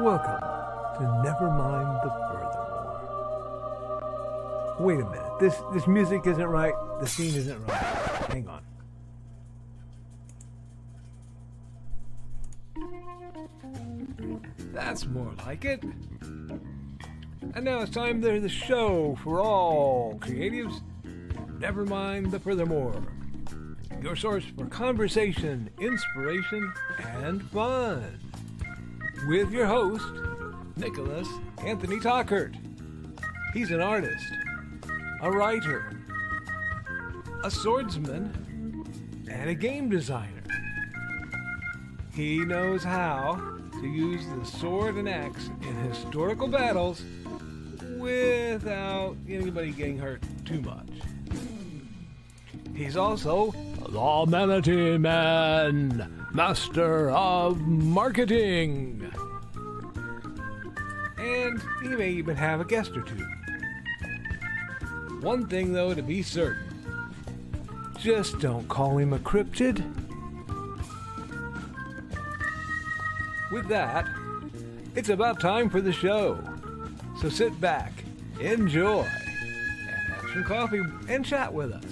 Welcome to Nevermind the Furthermore. Wait a minute, this music isn't right, the scene isn't right. Hang on. That's more like it. And now it's time for the show for all creatives. Nevermind the Furthermore. Your source for conversation, inspiration, and fun. With your host, Nicholas Anthony Tockert. He's an artist, a writer, a swordsman, and a game designer. He knows how to use the sword and axe in historical battles without anybody getting hurt too much. He's also the Manatee Man, master of marketing. And he may even have a guest or two. One thing, though, to be certain. Just don't call him a cryptid. With that, it's about time for the show. So sit back, enjoy, and have some coffee and chat with us.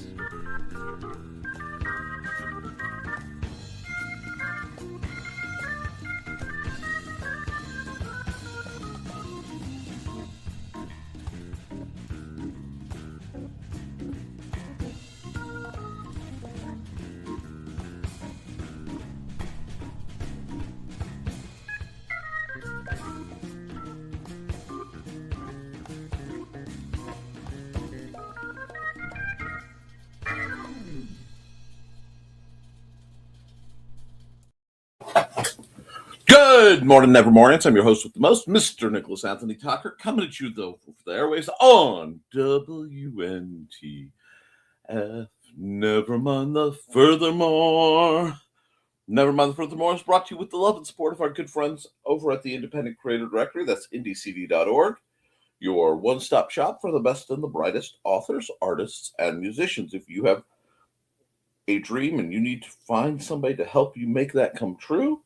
Good morning, Nevermornings. I'm your host with the most, Mr. Nicholas Anthony Tockert, coming at you, though, for the airways on WNTF. Nevermind the Furthermore. Nevermind the Furthermore is brought to you with the love and support of our good friends over at the Independent Creator Directory. That's indiecd.org, your one-stop shop for the best and the brightest authors, artists, and musicians. If you have a dream and you need to find somebody to help you make that come true,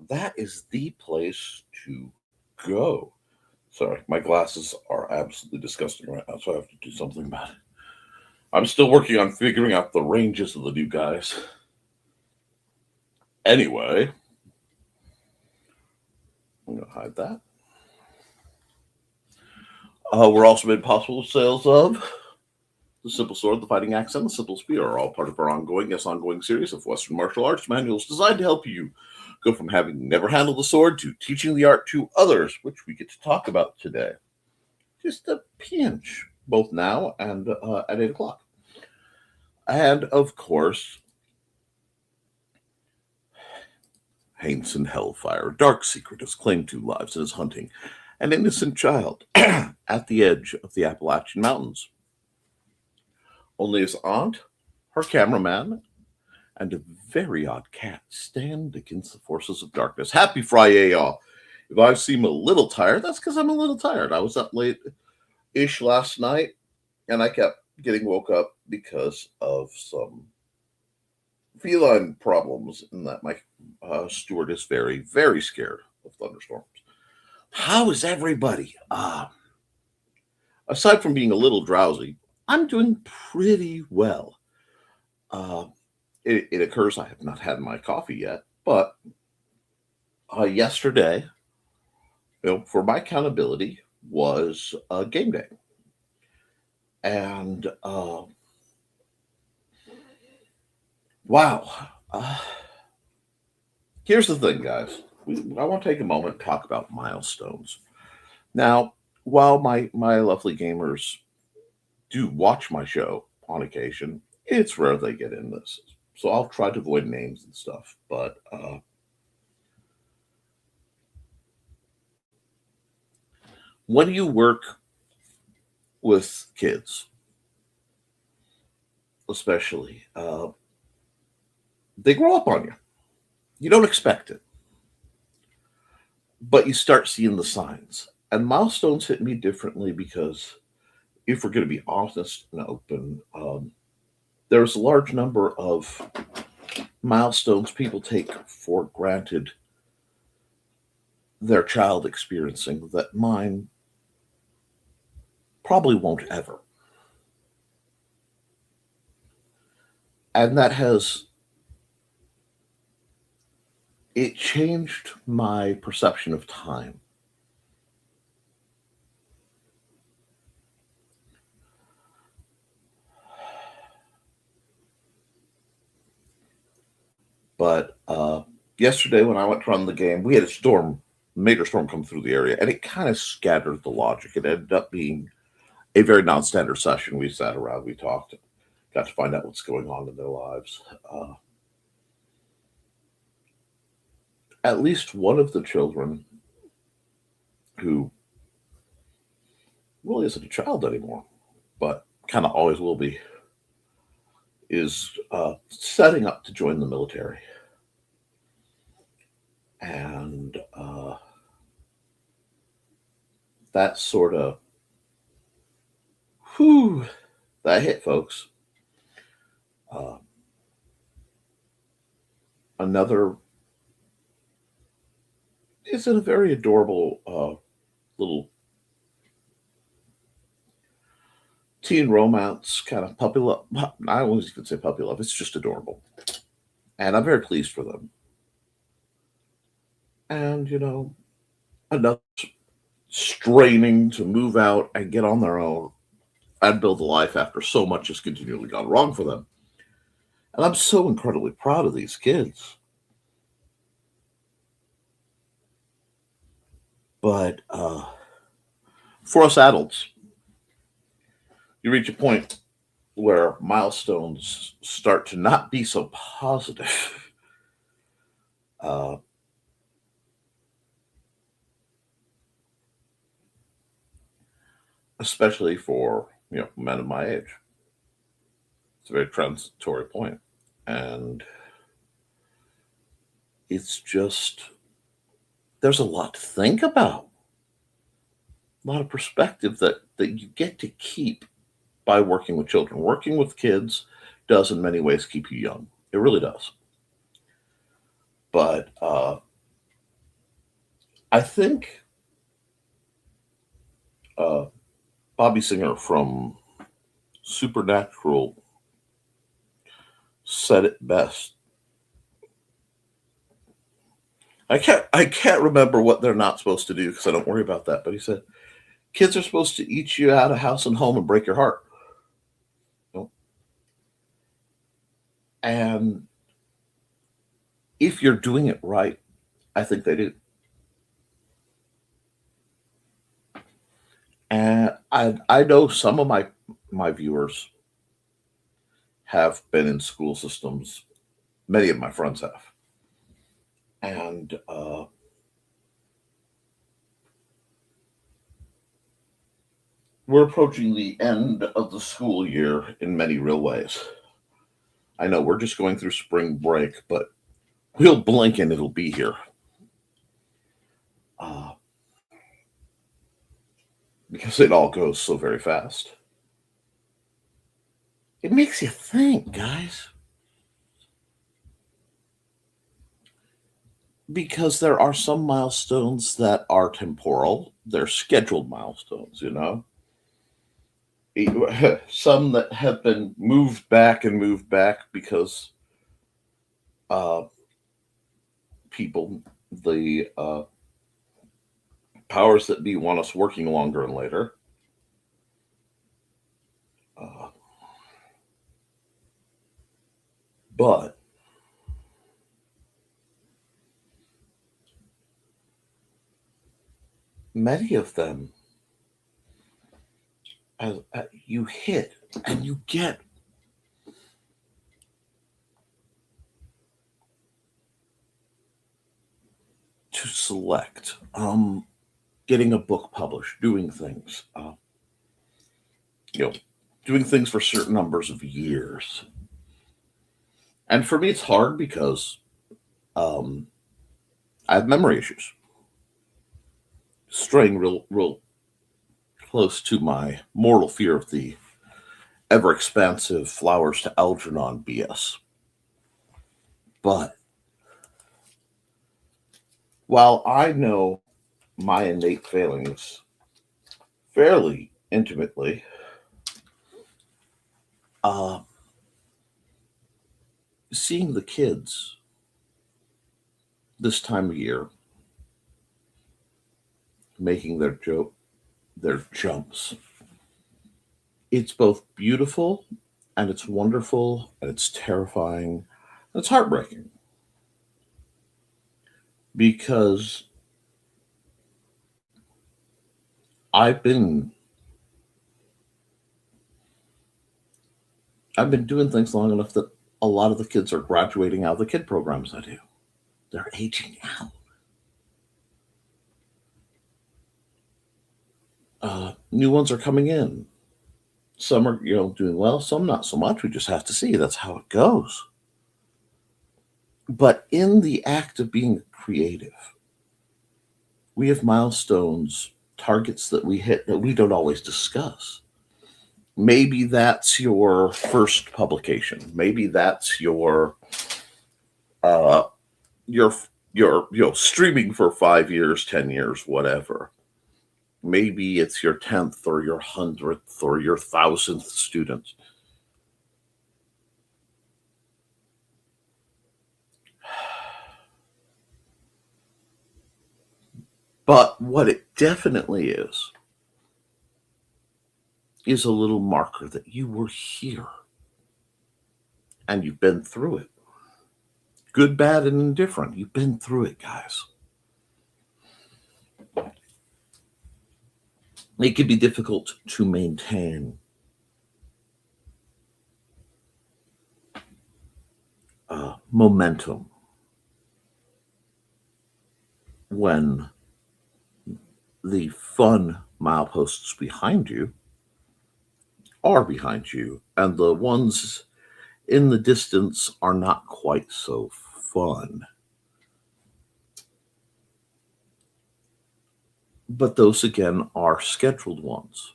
that is the place to go. Sorry, my glasses are absolutely disgusting right now, so I have to do something about it. I'm still working on figuring out the ranges of the new guys. Anyway, I'm going to hide that. We're also made possible with sales of the Simple Sword, the Fighting Axe, and the Simple Spear are all part of our ongoing series of Western martial arts manuals designed to help you go from having never handled the sword to teaching the art to others, which we get to talk about today. Just a pinch, both now and at 8 o'clock. And, of course, Hainson Hellfire, dark secret, has claimed 2 lives and is hunting an innocent child at the edge of the Appalachian Mountains. Only his aunt, her cameraman, and a very odd cat stand against the forces of darkness. Happy Friday, y'all. If I seem a little tired, that's because I'm a little tired. I was up late-ish last night, and I kept getting woke up because of some feline problems, in that my steward is very, very scared of thunderstorms. How is everybody? Aside from being a little drowsy, I'm doing pretty well. It occurs I have not had my coffee yet, but yesterday, for my accountability, was game day. And wow. Here's the thing, guys. I want to take a moment and talk about milestones. Now, while my lovely gamers do watch my show on occasion, it's rare they get in this. So I'll try to avoid names and stuff. But when you work with kids, especially, they grow up on you. You don't expect it. But you start seeing the signs. And milestones hit me differently because, if we're going to be honest and open, there's a large number of milestones people take for granted their child experiencing that mine probably won't ever. And that has it changed my perception of time. But yesterday, when I went to run the game, we had a storm, major storm come through the area, and it kind of scattered the logic. It ended up being a very non-standard session. We sat around, we talked, got to find out what's going on in their lives. At least one of the children, who really isn't a child anymore, but kind of always will be, is setting up to join the military. And that sort of, whew, that hit, folks. Another is in a very adorable little teen romance kind of puppy love. I always could say puppy love. It's just adorable. And I'm very pleased for them. And, another straining to move out and get on their own and build a life after so much has continually gone wrong for them. And I'm so incredibly proud of these kids. But for us adults, you reach a point where milestones start to not be so positive. Especially for men of my age. It's a very transitory point, and it's just there's a lot to think about, a lot of perspective that you get to keep by working with children. Working with kids does in many ways keep you young. It really does. But I think Bobby Singer from Supernatural said it best. I can't remember what they're not supposed to do because I don't worry about that. But he said, kids are supposed to eat you out of house and home and break your heart. And if you're doing it right, I think they do. And I know some of my viewers have been in school systems. Many of my friends have. And we're approaching the end of the school year in many real ways. I know we're just going through spring break, but we'll blink and it'll be here. Because it all goes so very fast. It makes you think, guys. Because there are some milestones that are temporal. They're scheduled milestones, Some that have been moved back because people, the powers that be, want us working longer and later. But many of them, as you hit and you get to select, getting a book published, doing things, doing things for certain numbers of years. And for me, it's hard because I have memory issues, straying real close to my mortal fear of the ever expansive flowers to Algernon BS. But while I know my innate failings fairly intimately. Uh, Seeing the kids this time of year making their jumps, it's both beautiful and it's wonderful and it's terrifying and it's heartbreaking because I've been I've been doing things long enough that a lot of the kids are graduating out of the kid programs I do. They're aging out. New ones are coming in. Some are, doing well. Some not so much. We just have to see. That's how it goes. But in the act of being creative, we have milestones, targets that we hit that we don't always discuss. Maybe that's your first publication. Maybe that's your streaming for 5 years, 10 years, whatever. Maybe it's your 10th or your 100th or your 1,000th student. But what it definitely is a little marker that you were here and you've been through it. Good, bad, and indifferent. You've been through it, guys. It can be difficult to maintain momentum when the fun mileposts behind you are behind you and the ones in the distance are not quite so fun. But those, again, are scheduled ones.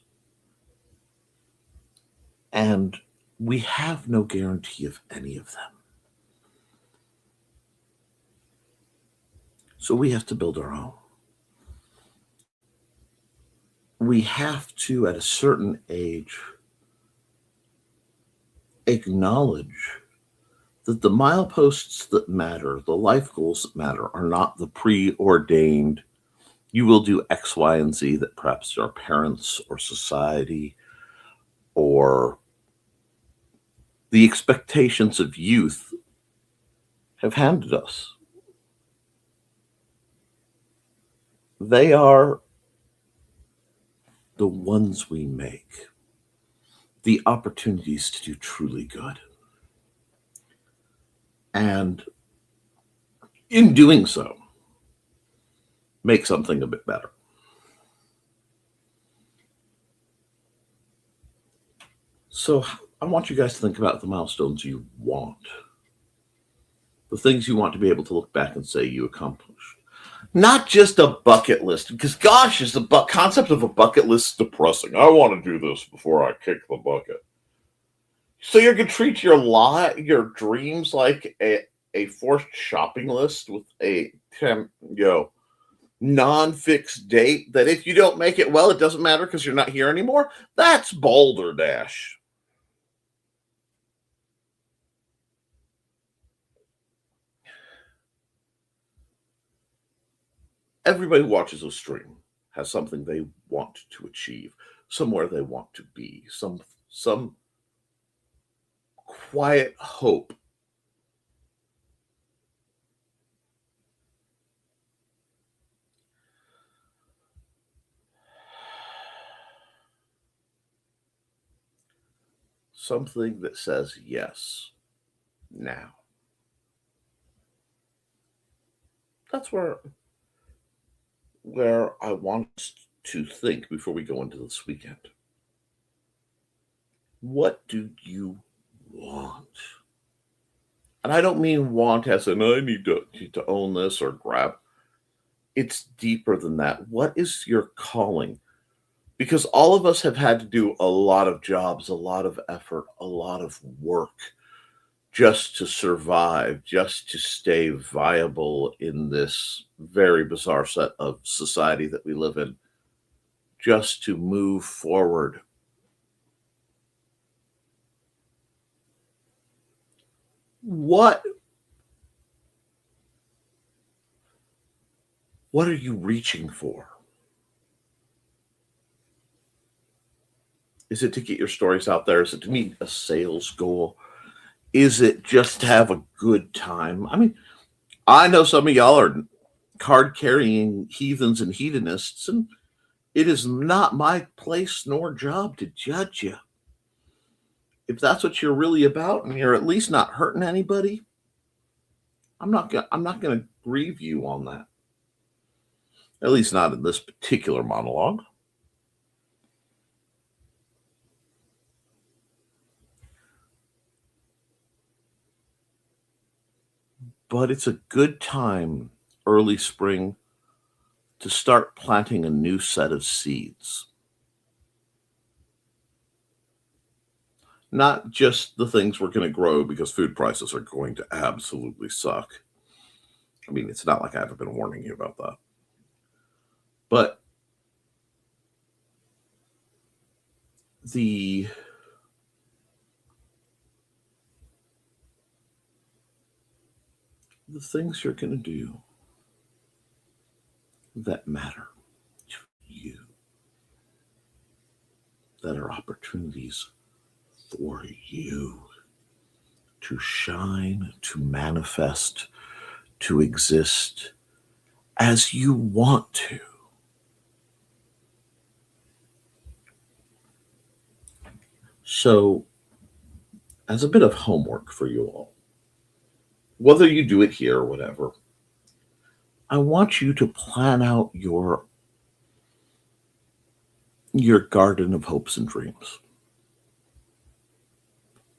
And we have no guarantee of any of them. So we have to build our own. We have to, at a certain age, acknowledge that the mileposts that matter, the life goals that matter, are not the preordained, you will do X, Y, and Z that perhaps our parents or society or the expectations of youth have handed us. They are the ones we make, the opportunities to do truly good. And in doing so, make something a bit better. So I want you guys to think about the milestones you want, the things you want to be able to look back and say you accomplished. Not just a bucket list, because gosh, is the concept of a bucket list depressing. I want to do this before I kick the bucket. So you're going to treat your dreams like a forced shopping list with a non-fixed date that if you don't make it, well, it doesn't matter because you're not here anymore. That's balderdash. Everybody who watches a stream has something they want to achieve, somewhere they want to be, some quiet hope. Something that says yes now. That's where I want to think before we go into this weekend. What do you want? And I don't mean want as in I need to own this or grab. It's deeper than that. What is your calling? Because all of us have had to do a lot of jobs, a lot of effort, a lot of work just to survive, just to stay viable in this very bizarre set of society that we live in, just to move forward. What are you reaching for? Is it to get your stories out there? Is it to meet a sales goal? Is it just to have a good time? I mean, I know some of y'all are card-carrying heathens and hedonists, and it is not my place nor job to judge you. If that's what you're really about, and you're at least not hurting anybody, I'm not going to grieve you on that. At least not in this particular monologue. But it's a good time, early spring, to start planting a new set of seeds. Not just the things we're going to grow because food prices are going to absolutely suck. I mean, it's not like I haven't been warning you about that. But the things you're going to do that matter to you, that are opportunities for you to shine, to manifest, to exist as you want to. So, as a bit of homework for you all, whether you do it here or whatever, I want you to plan out your garden of hopes and dreams.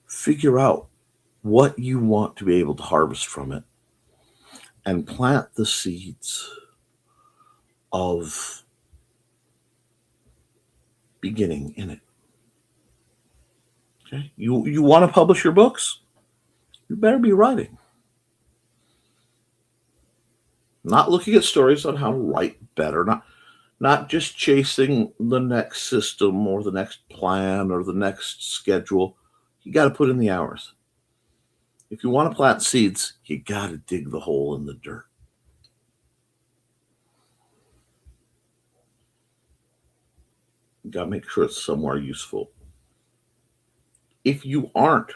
Figure out what you want to be able to harvest from it and plant the seeds of beginning in it. Okay? You want to publish your books? You better be writing. Not looking at stories on how to write better, not just chasing the next system or the next plan or the next schedule. You got to put in the hours. If you want to plant seeds, you got to dig the hole in the dirt. You got to make sure it's somewhere useful. If you aren't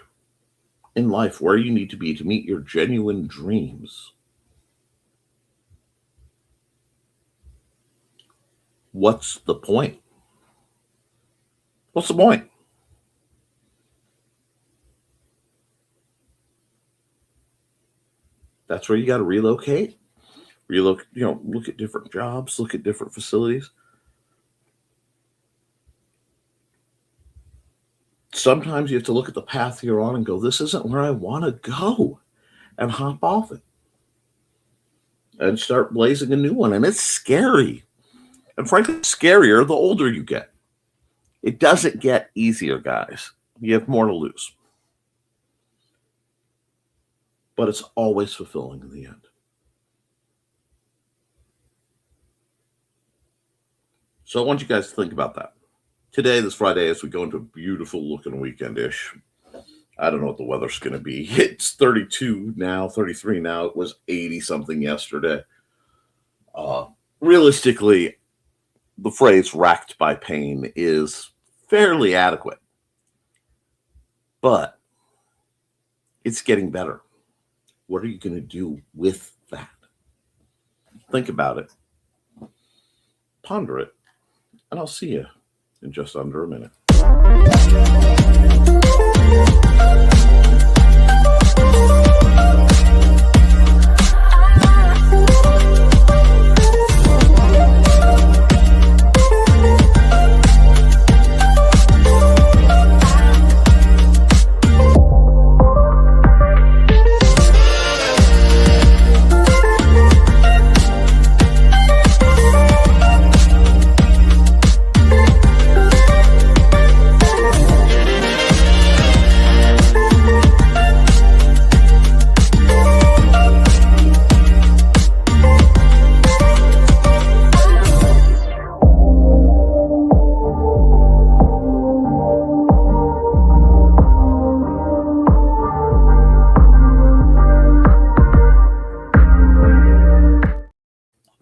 in life where you need to be to meet your genuine dreams, what's the point? What's the point? That's where you got to relocate. Look at different jobs, look at different facilities. Sometimes you have to look at the path you're on and go, this isn't where I want to go, and hop off it and start blazing a new one. And it's scary. And frankly, it's scarier the older you get. It doesn't get easier, guys. You have more to lose. But it's always fulfilling in the end. So I want you guys to think about that. Today, this Friday, as we go into a beautiful looking weekend-ish, I don't know what the weather's going to be. It's 32 now, 33 now. It was 80-something yesterday. Realistically, the phrase racked by pain is fairly adequate. But it's getting better. What are you going to do with that? Think about it. Ponder it. And I'll see you in just under a minute.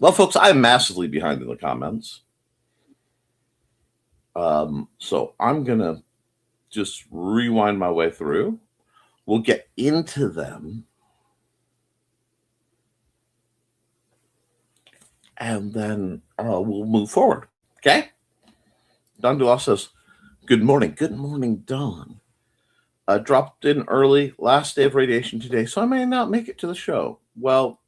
Well, folks, I'm massively behind in the comments. So I'm going to just rewind my way through. We'll get into them. And then we'll move forward. Okay? Don Dulas says, good morning. Good morning, Don. Dropped in early, last day of radiation today, so I may not make it to the show. Well,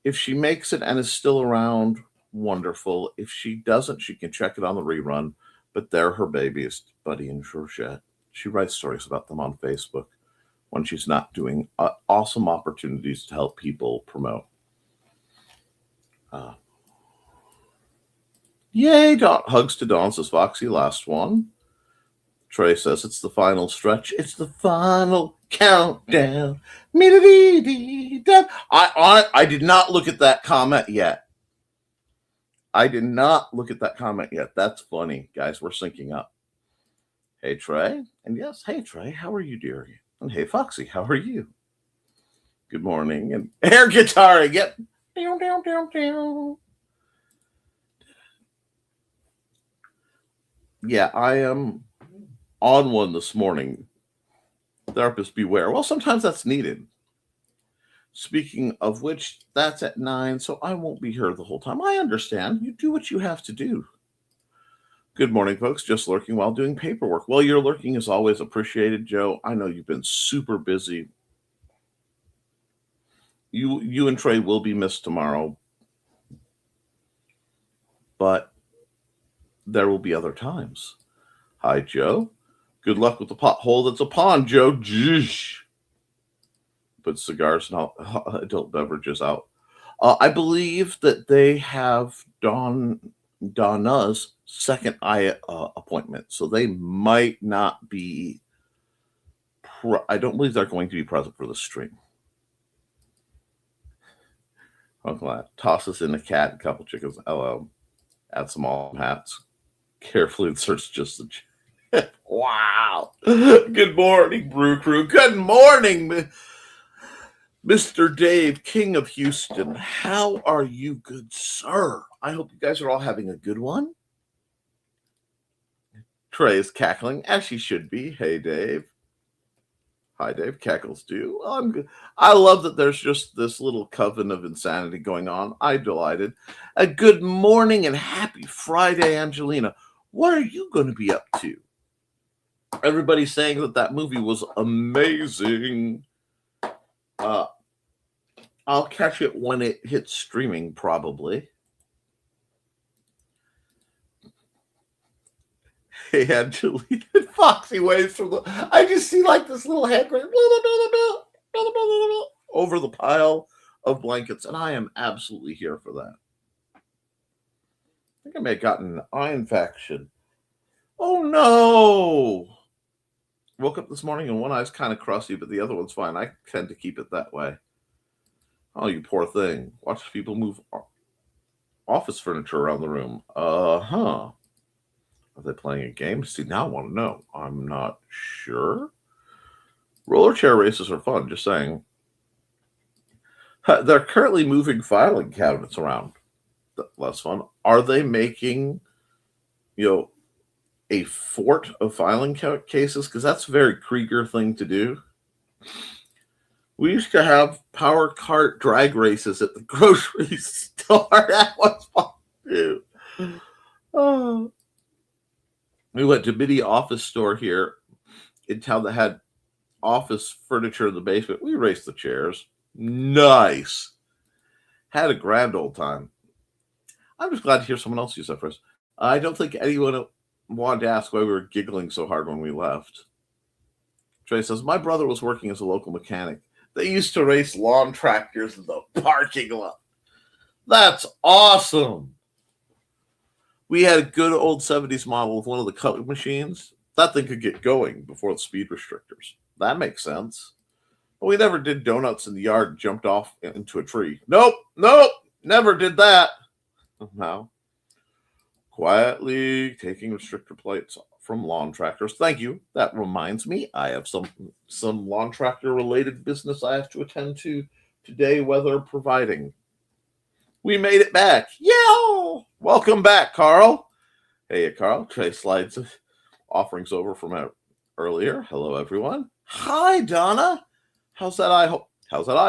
if she makes it and is still around, wonderful. If she doesn't, she can check it on the rerun. But they're her babies, Buddy and Georgette. She writes stories about them on Facebook when she's not doing awesome opportunities to help people promote. Yay, hugs to Dawn, says Foxy, last one. Trey says it's the final stretch. It's the final countdown. I did not look at that comment yet. That's funny, guys. We're syncing up. Hey, Trey. And yes, hey, Trey, how are you, dear? And hey, Foxy, how are you? Good morning. And air guitar again. Down, down, down, down. Yeah, I am on one this morning. Therapist beware. Well, sometimes that's needed. Speaking of which, that's at 9, so I won't be here the whole time. I understand. You do what you have to do. Good morning, folks. Just lurking while doing paperwork. Well, your lurking is always appreciated, Joe. I know you've been super busy. You and Trey will be missed tomorrow, but there will be other times. Hi, Joe. Good luck with the pothole that's a pond, Joe. Jeesh. Put cigars and adult beverages out. I believe that they have Donna's second eye appointment, so they might not be. I don't believe they're going to be present for the stream. Uncle tosses in a cat and a couple chickens. Add some all hats. Carefully inserts just the. Wow. Good morning, Brew Crew. Good morning, Mr. Dave, King of Houston. How are you, good sir? I hope you guys are all having a good one. Trey is cackling, as she should be. Hey, Dave. Hi, Dave. Cackles too. Well, I'm good. I love that there's just this little coven of insanity going on. I'm delighted. A good morning and happy Friday, Angelina. What are you going to be up to? Everybody's saying that movie was amazing. I'll catch it when it hits streaming, probably. Hey, Angelina. Foxy waves from the. I just see like this little head going over the pile of blankets, and I am absolutely here for that. I think I may have gotten an eye infection. Oh no! Woke up this morning and one eye's kind of crusty, but the other one's fine. I tend to keep it that way. Oh, you poor thing. Watch people move office furniture around the room. Are they playing a game? See, now I want to know. I'm not sure. Roller chair races are fun, just saying. They're currently moving filing cabinets around. Less fun. Are they making, a fort of filing cases? Because that's a very Krieger thing to do. We used to have power cart drag races at the grocery store. That was fun too. Oh. We went to Mini Office Store here in town that had office furniture in the basement. We raced the chairs. Nice. Had a grand old time. I'm just glad to hear someone else use that first. I don't think anyone wanted to ask why we were giggling so hard when we left. Trey says, my brother was working as a local mechanic. They used to race lawn tractors in the parking lot. That's awesome. We had a good old 70s model of one of the cutting machines. That thing could get going before the speed restrictors. That makes sense. But we never did donuts in the yard and jumped off into a tree. Nope, never did that. No. Quietly taking restrictor plates from lawn tractors. Thank you. That reminds me, I have some lawn tractor related business I have to attend to today, weather permitting. We made it back. Yeah. Welcome back, Carl. Hey, Carl. Trey slides offerings over from earlier. Hello, everyone. Hi, Donna. How's that eye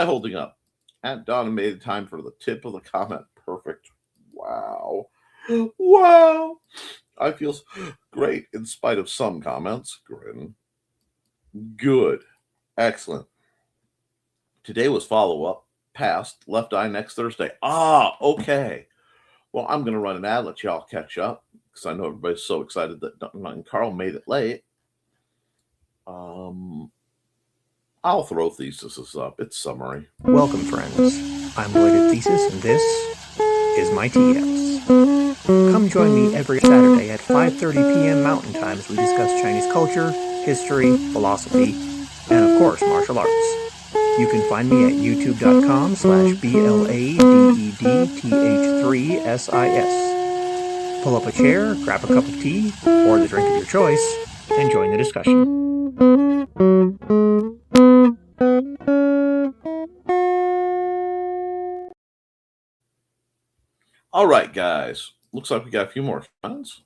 holding up? Aunt Donna made time for the tip of the comment. Perfect. Wow. Wow. I feel great in spite of some comments. Grin. Good. Excellent. Today was follow-up. Past Left Eye next Thursday. Ah, okay. Well, I'm going to run an ad, let y'all catch up, because I know everybody's so excited that Donna and Carl made it late. I'll throw Thesis up. It's summary. Welcome, friends. I'm Lloyd at Thesis, and this is my TS. Come join me every Saturday at 5:30 p.m. Mountain Time as we discuss Chinese culture, history, philosophy, and of course, martial arts. You can find me at youtube.com/BLADEDTH3SIS. Pull up a chair, grab a cup of tea, or the drink of your choice, and join the discussion. All right, guys. Looks like we got a few more comments.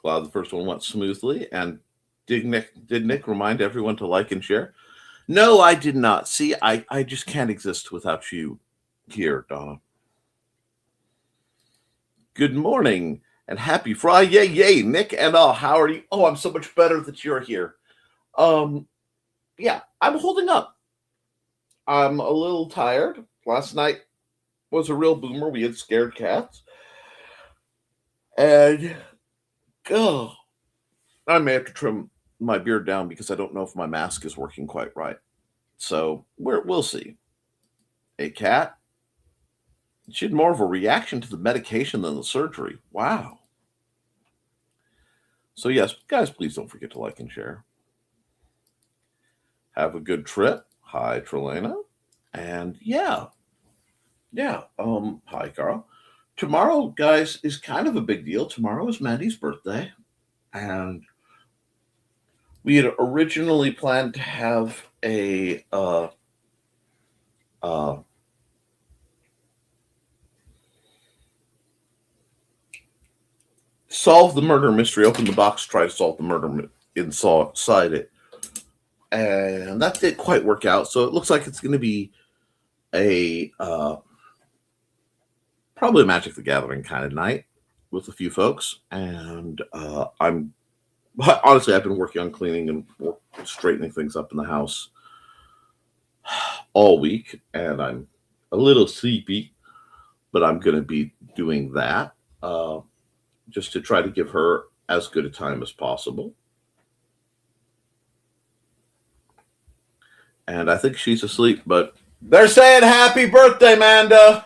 Glad the first one went smoothly. And did Nick remind everyone to like and share? No, I did not. See, I just can't exist without you here, Donna. Good morning and happy Friday. Yay, Nick and how are you? Oh, I'm so much better that you're here. Yeah, I'm holding up. I'm a little tired. Last night was a real boomer. We had scared cats. And I may have to trim my beard down because I don't know if my mask is working quite right. So we'll see. A cat? She had more of a reaction to the medication than the surgery. Wow. So yes, guys, please don't forget to like and share. Have a good trip. Hi, Trelena. And yeah. Hi, Carl. Tomorrow, guys, is kind of a big deal. Tomorrow is Maddie's birthday. And we had originally planned to have a solve the murder mystery, open the box, try to solve the murder inside it. And that didn't quite work out. So it looks like it's going to be a probably a Magic the Gathering kind of night with a few folks. And honestly, I've been working on cleaning and straightening things up in the house all week, and I'm a little sleepy, but I'm going to be doing that just to try to give her as good a time as possible. And I think she's asleep, but they're saying happy birthday, Manda.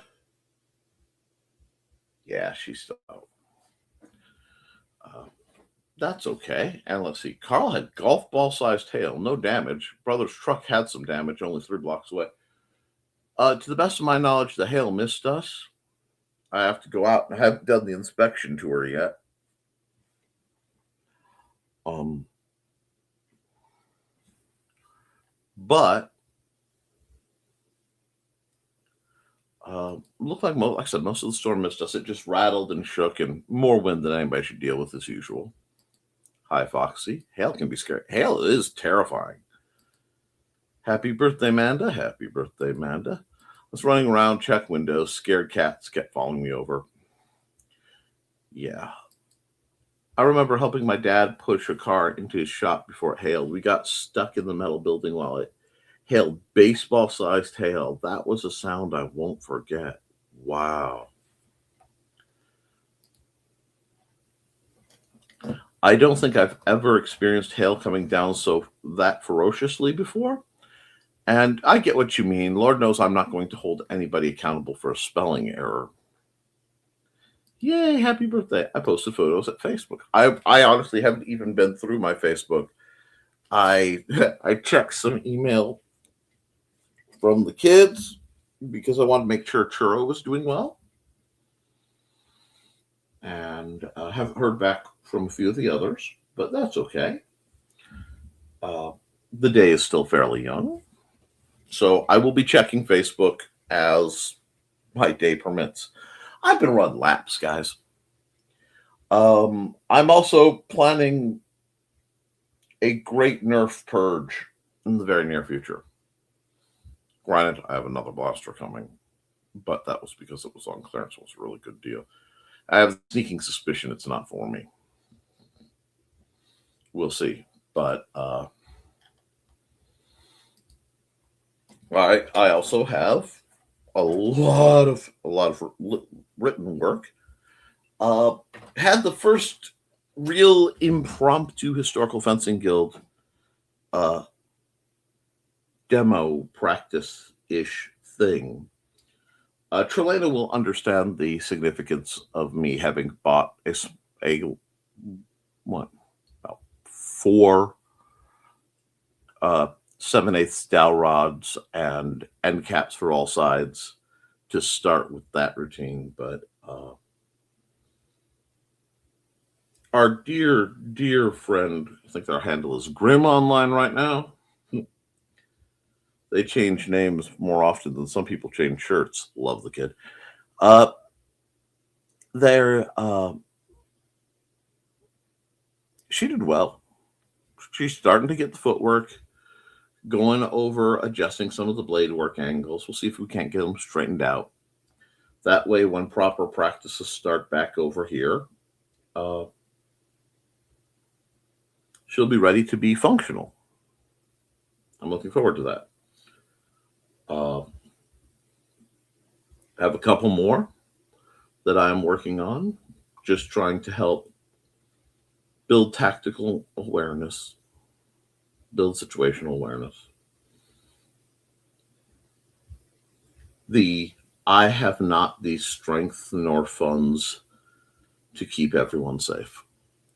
Yeah, she's still out. That's okay. And let's see. Carl had golf ball sized hail, no damage. Brother's truck had some damage, only 3 blocks away. To the best of my knowledge, the hail missed us. I have to go out. I haven't done the inspection tour yet. But looked like like I said, most of the storm missed us. It just rattled and shook, and more wind than anybody should deal with as usual. Hi, Foxy. Hail can be scary. Hail is terrifying. Happy birthday, Manda. Happy birthday, Manda. I was running around, check windows. Scared cats kept following me over. Yeah. I remember helping my dad push a car into his shop before it hailed. We got stuck in the metal building while it hailed, baseball-sized hail. That was a sound I won't forget. Wow. I don't think I've ever experienced hail coming down that ferociously before. And I get what you mean. Lord knows I'm not going to hold anybody accountable for a spelling error. Yay, happy birthday. I posted photos at Facebook. I honestly haven't even been through my Facebook. I checked some email from the kids because I wanted to make sure Churro was doing well. And I haven't heard back from a few of the others, but that's okay. The day is still fairly young. So I will be checking Facebook as my day permits. I've been running laps, guys. I'm also planning a great Nerf purge in the very near future. Granted, I have another blaster coming, but that was because it was on clearance. It was a really good deal. I have a sneaking suspicion it's not for me. We'll see. But I also have a lot of written work. Had the first real impromptu historical fencing guild demo practice-ish thing. Trelena will understand the significance of me having bought about 4 7/8 dowel rods and end caps for all sides to start with that routine. But our dear friend, I think their handle is Grim Online right now. They change names more often than some people change shirts. Love the kid. She did well. She's starting to get the footwork, going over, adjusting some of the blade work angles. We'll see if we can't get them straightened out. That way, when proper practices start back over here, she'll be ready to be functional. I'm looking forward to that. Have a couple more that I'm working on, just trying to help build tactical awareness, build situational awareness. I have not the strength nor funds to keep everyone safe.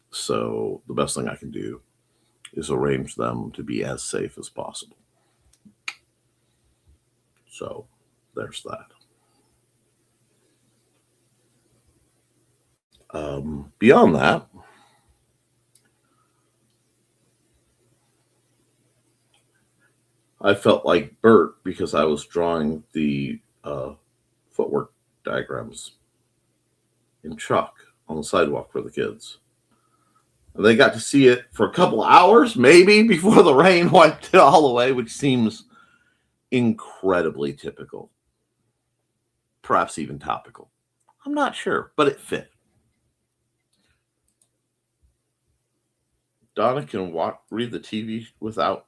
So the best thing I can do is arrange them to be as safe as possible. So there's that. Beyond that, I felt like Bert because I was drawing the footwork diagrams in chalk on the sidewalk for the kids. And they got to see it for a couple hours, maybe, before the rain wiped it all away, which seems incredibly typical. Perhaps even topical. I'm not sure, but it fit. Donna can read the TV without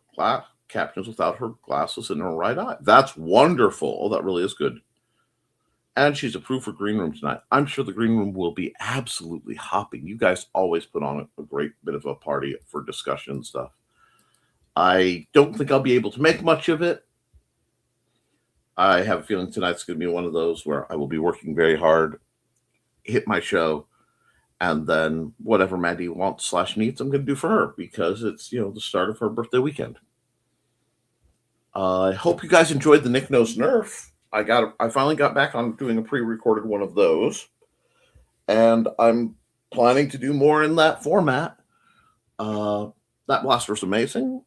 captions without her glasses in her right eye. That's wonderful. Oh, that really is good. And she's approved for Green Room tonight. I'm sure the Green Room will be absolutely hopping. You guys always put on a great bit of a party for discussion and stuff. I don't think I'll be able to make much of it. I have a feeling tonight's going to be one of those where I will be working very hard, hit my show, and then whatever Maddie wants / needs, I'm going to do for her because it's, the start of her birthday weekend. I hope you guys enjoyed the Nick Knows Nerf. I finally got back on doing a pre-recorded one of those, and I'm planning to do more in that format. That blaster is amazing.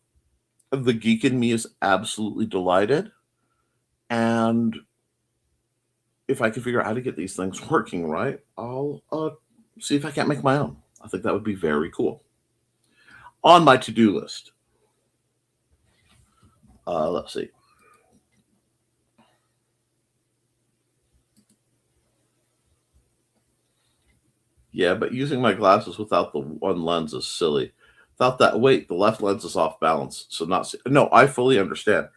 The geek in me is absolutely delighted, and if I can figure out how to get these things working right, I'll see if I can't make my own. I think that would be very cool. On my to-do list, let's see. Yeah, but using my glasses without the one lens is silly. Without that, wait, the left lens is off balance, so no, I fully understand.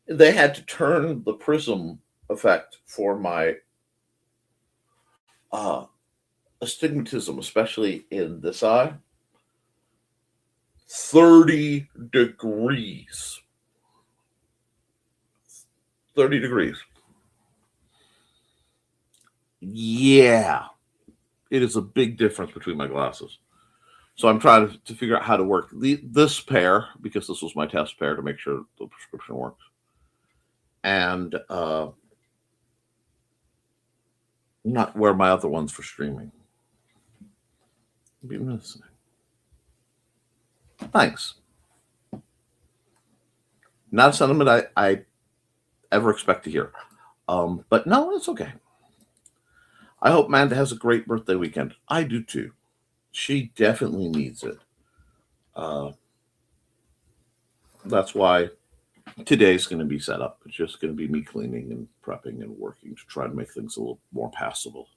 They had to turn the prism effect for my astigmatism, especially in this eye, 30 degrees. 30 degrees. Yeah, it is a big difference between my glasses. So I'm trying to figure out how to work this pair, because this was my test pair to make sure the prescription works. And not wear my other ones for streaming. Be missing. Thanks. Not a sentiment I ever expect to hear. But no, it's okay. I hope Amanda has a great birthday weekend. I do too. She definitely needs it. That's why today's going to be set up. It's just going to be me cleaning and prepping and working to try to make things a little more passable.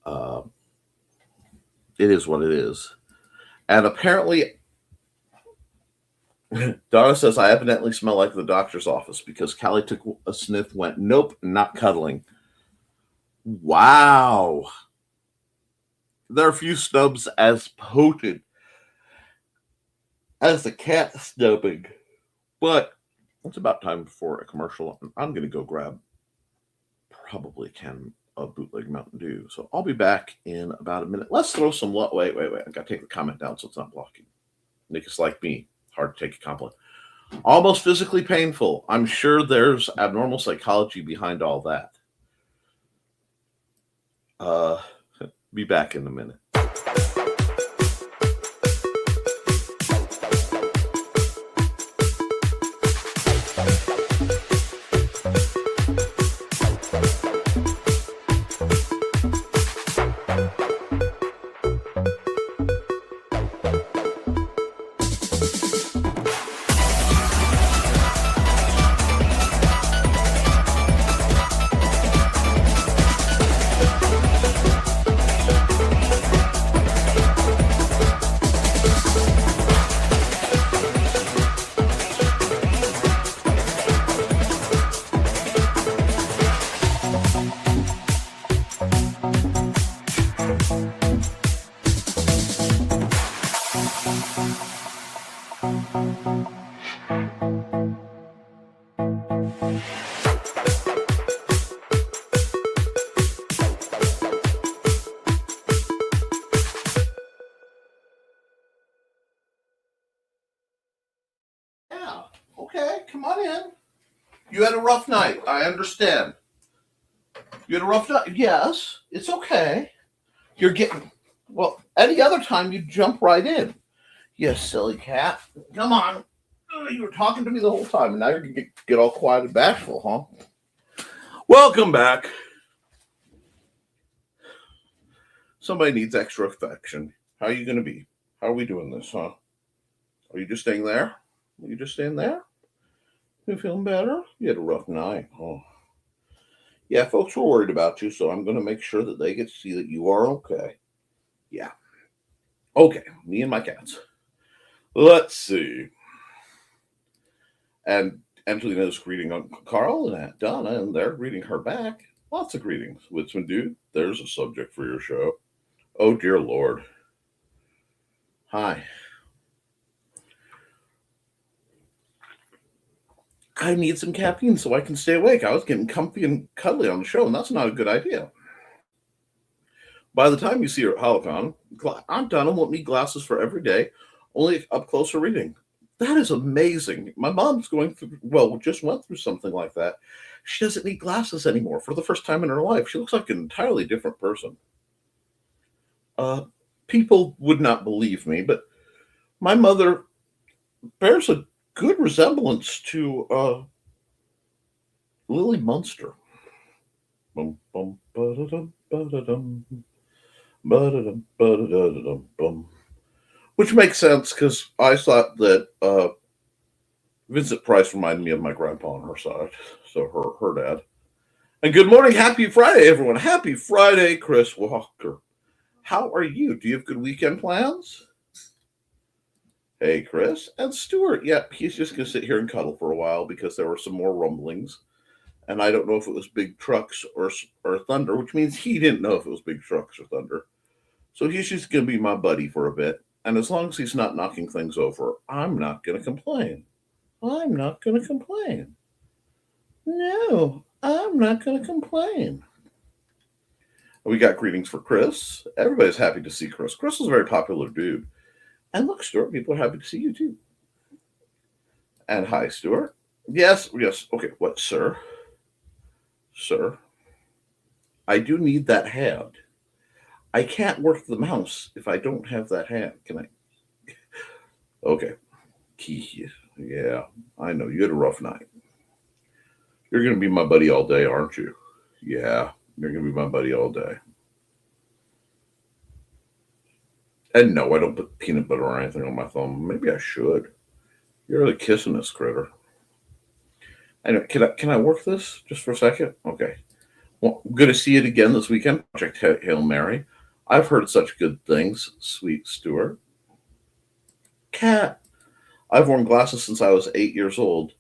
It is what it is. And apparently, Donna says, I evidently smell like the doctor's office because Callie took a sniff, went, nope, not cuddling. Wow. There are few snubs as potent as the cat snubbing. But it's about time for a commercial. I'm going to go grab probably a can of bootleg Mountain Dew. So I'll be back in about a minute. Let's throw some love. Wait. I got to take the comment down so it's not blocking. Nick is like me. Hard to take a compliment. Almost physically painful. I'm sure there's abnormal psychology behind all that. Be back in a minute. Yeah, okay, come on in. You had a rough night. I understand. You had a rough night. Yes, it's okay. You're getting, well, any other time you'd jump right in. You silly cat. Come on. You were talking to me the whole time, and now you're going to get all quiet and bashful, huh? Welcome back. Somebody needs extra affection. How are you going to be? How are we doing this, huh? Are you just staying there? Are you just staying there? You feeling better? You had a rough night. Oh. Yeah, folks were worried about you, so I'm going to make sure that they get to see that you are okay. Yeah. Okay, me and my cats. Let's see. And Angelina's greeting Uncle Carl and Aunt Donna, and they're greeting her back. Lots of greetings. Witzman dude, there's a subject for your show. Oh, dear Lord. Hi. I need some caffeine so I can stay awake. I was getting comfy and cuddly on the show, and that's not a good idea. By the time you see her at Holocon, Aunt Donna won't need glasses for every day, only up closer reading. That is amazing. My mom's going through, just went through something like that. She doesn't need glasses anymore for the first time in her life. She looks like an entirely different person. People would not believe me, but my mother bears a good resemblance to Lily Munster. Bum, bum, ba-da-dum, ba-da-dum, ba-da-dum, ba-da-dum. Which makes sense because I thought that Vincent Price reminded me of my grandpa on her side, so her dad. And good morning, happy Friday, everyone. Happy Friday, Chris Walker. How are you? Do you have good weekend plans? Hey, Chris. And Stuart, yep, he's just going to sit here and cuddle for a while because there were some more rumblings. And I don't know if it was big trucks or thunder, which means he didn't know if it was big trucks or thunder. So he's just going to be my buddy for a bit. And as long as he's not knocking things over, I'm not going to complain. I'm not going to complain. No, I'm not going to complain. We got greetings for Chris. Everybody's happy to see Chris. Chris is a very popular dude. And look, Stuart, people are happy to see you too. And hi, Stuart. Yes. Okay, what, sir? Sir, I do need that hand. I can't work the mouse if I don't have that hand. Can I? Okay. Yeah, I know. You had a rough night. You're going to be my buddy all day, aren't you? Yeah, you're going to be my buddy all day. And no, I don't put peanut butter or anything on my thumb. Maybe I should. You're really kissing this critter. Anyway, can I work this just for a second? Okay. Well, good to see it again this weekend. Project Hail Mary. I've heard such good things, sweet Stuart. Cat. I've worn glasses since I was 8 years old,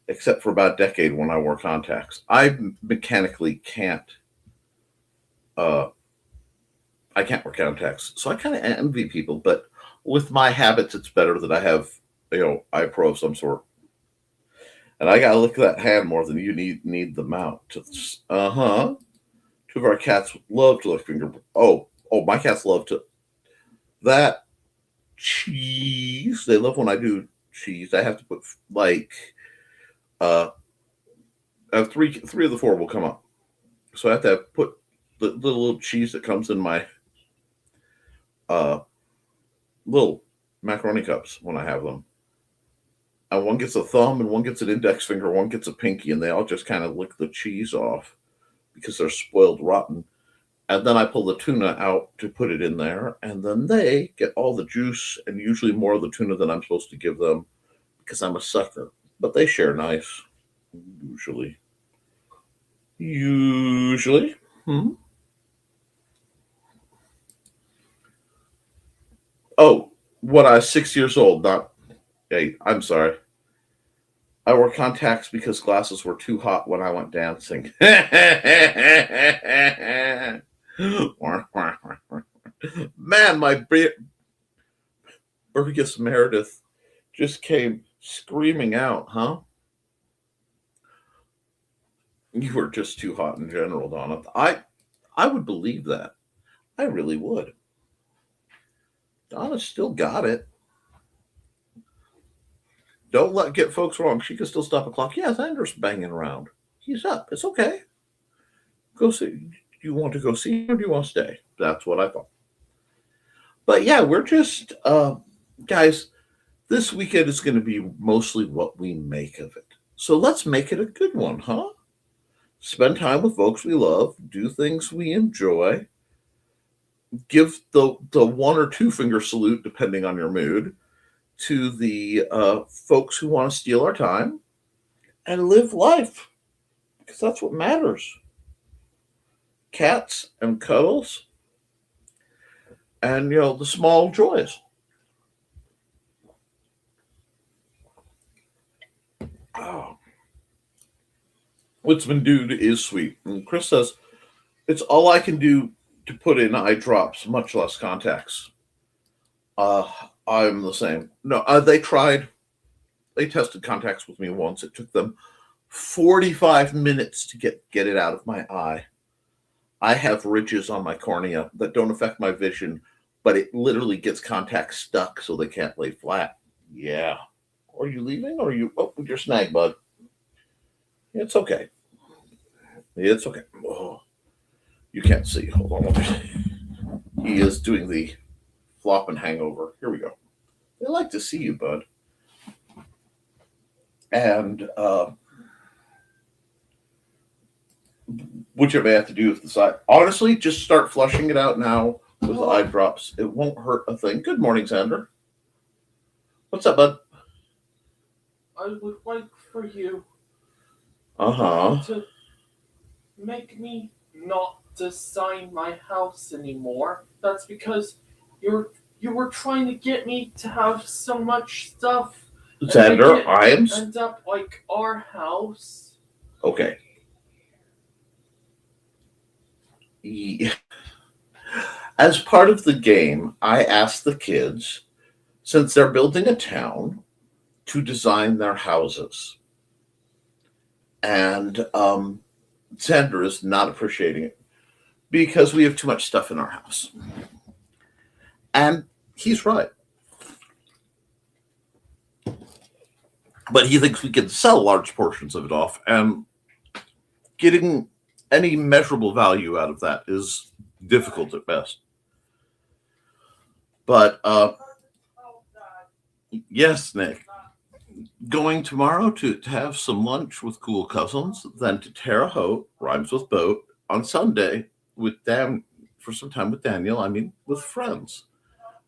except for about a decade when I wore contacts. I mechanically can't. I can't wear contacts, so I kind of envy people. But with my habits, it's better that I have, eye pro of some sort. And I gotta look at that hand more than you need the mount. Two of our cats love to lick finger. Oh, my cats love to that cheese. They love when I do cheese. I have to put three of the four will come up. So I have to put the little cheese that comes in my little macaroni cups when I have them. And one gets a thumb and one gets an index finger, one gets a pinky, and they all just kind of lick the cheese off because they're spoiled rotten. And then I pull the tuna out to put it in there, and then they get all the juice and usually more of the tuna than I'm supposed to give them because I'm a sucker. But they share nice, usually. Oh, when I was 6 years old, not 8. I'm sorry. I wore contacts because glasses were too hot when I went dancing. Man, my Burgess Meredith just came screaming out, huh? You were just too hot in general, Donna. I would believe that. I really would. Donna still got it. Don't get folks wrong. She can still stop a clock. Yeah, Xander's banging around. He's up. It's okay. Go see. Do you want to go see him or do you want to stay? That's what I thought. But yeah, we're just, guys, this weekend is going to be mostly what we make of it. So let's make it a good one, huh? Spend time with folks we love, do things we enjoy, give the one or two finger salute, depending on your mood, to the folks who want to steal our time, and live life, because that's what matters. Cats and cuddles, and the small joys. Oh. What's been due is sweet. And Chris says, it's all I can do to put in eye drops, much less contacts. I'm the same. No, they tested contacts with me once. It took them 45 minutes to get it out of my eye. I have ridges on my cornea that don't affect my vision, but it literally gets contacts stuck so they can't lay flat. Yeah. Are you leaving or are you with your snag, bud? It's okay. It's okay. Oh, you can't see. Hold on. He is doing the flop and hangover. Here we go. They like to see you, bud. And which I may have to do with the side. Honestly, just start flushing it out now with the eye drops. It won't hurt a thing. Good morning, Xander. What's up, bud? I would like for you to make me not design my house anymore. That's because you were trying to get me to have so much stuff. Xander, I am end up like our house. Okay. As part of the game, I asked the kids, since they're building a town, to design their houses. And Xander is not appreciating it because we have too much stuff in our house. And he's right. But he thinks we can sell large portions of it off, and getting any measurable value out of that is difficult at best. But yes, Nick. going tomorrow to have some lunch with cool cousins, then to Terre Haute, rhymes with boat, on Sunday with Dan for some time with Daniel, I mean with friends.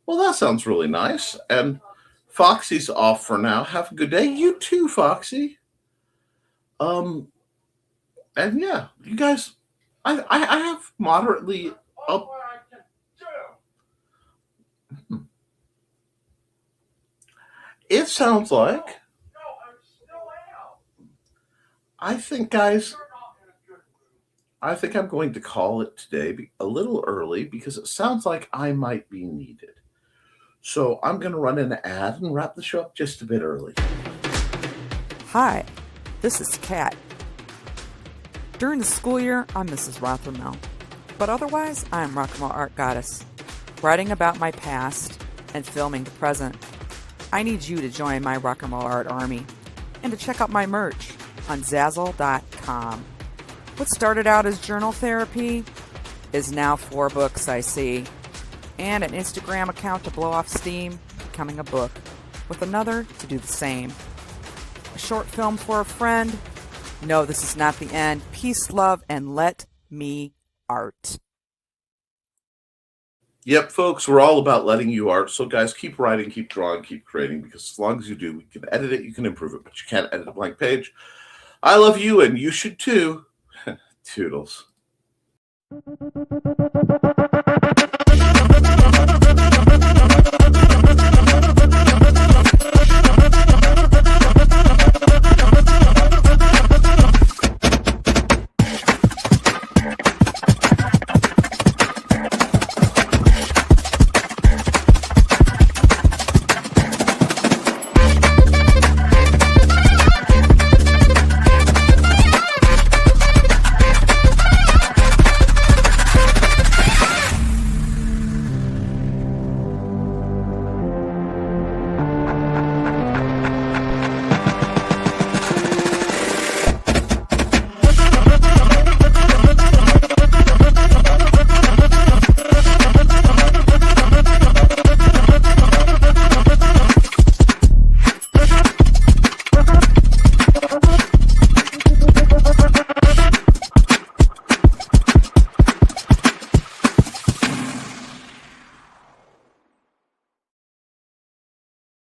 Well, that sounds really nice. And Foxy's off for now. Have a good day. You too, Foxy. Um, and yeah, you guys, I have moderately up. It sounds like I think, guys, I think I'm going to call it today a little early because it sounds like I might be needed. So I'm going to run an ad and wrap the show up just a bit early. Hi, this is Kat. During the school year, I'm Mrs. Rothermel, but otherwise, I'm Rock and Roll Art Goddess, writing about my past and filming the present. I need you to join my Rock and Roll Art army and to check out my merch on Zazzle.com. What started out as journal therapy is now 4 books, I see, and an Instagram account to blow off steam, becoming a book, with another to do the same. A short film for a friend. No, this is not the end. Peace, love, and let me art. Yep, folks, we're all about letting you art. So, guys, keep writing, keep drawing, keep creating, because as long as you do, we can edit it, you can improve it, but you can't edit a blank page. I love you, and you should too. Toodles.